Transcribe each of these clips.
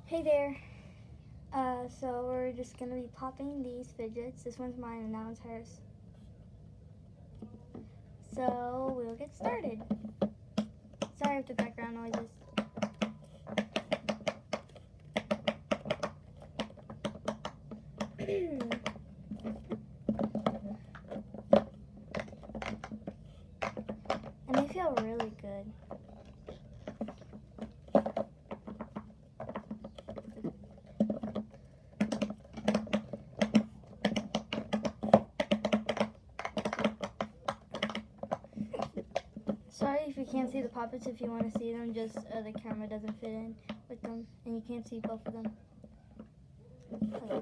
Hey there. So we're just gonna be popping these fidgets. This one's mine and that one's hers. So we'll get started. Sorry for the background noises. And they feel really good. Sorry if you can't see the puppets. If you want to see them, just the camera doesn't fit in with them, and you can't see both of them. Okay.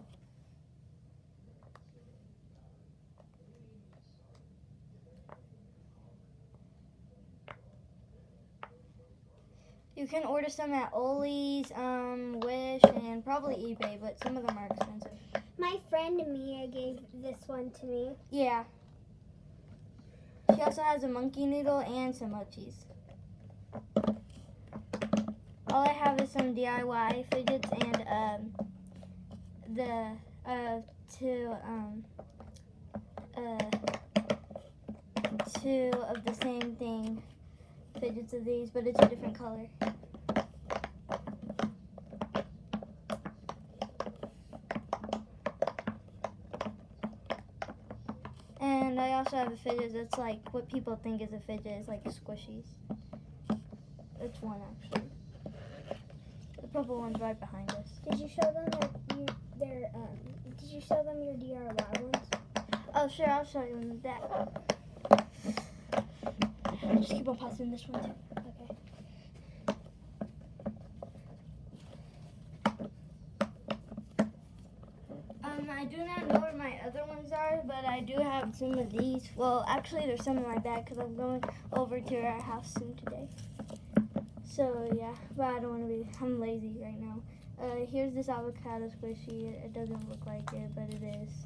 You can order some at Ollie's, Wish, and probably eBay, but some of them are expensive. My friend Mia gave this one to me. Yeah. She also has a monkey noodle and some mochis. All I have is some DIY fidgets and two of the same thing fidgets of these, but it's a different color. And I also have a fidget that's like what people think is a fidget. It's like squishies. It's one actually. The purple one's right behind us. Did you show them Did you show them your DIY ones? Oh sure, I'll show you that. Just keep on pausing this one too. Okay. I do not know where my other ones are, but I do have some of these. Well, actually, there's some in my bag because I'm going over to our house soon today. So, yeah, but I don't want to be, I'm lazy right now. Here's this avocado squishy. It doesn't look like it, but it is.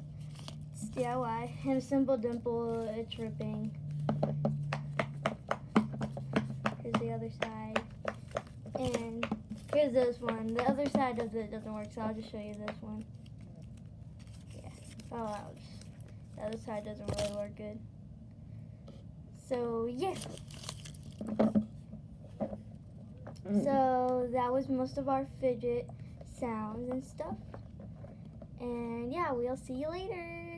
It's DIY. And a simple dimple, it's ripping. Here's the other side. And here's this one. The other side doesn't work, so I'll just show you this one. Oh, ouch. The other side doesn't really work good. So, yeah. So, that was most of our fidget sounds and stuff. And, yeah, we'll see you later.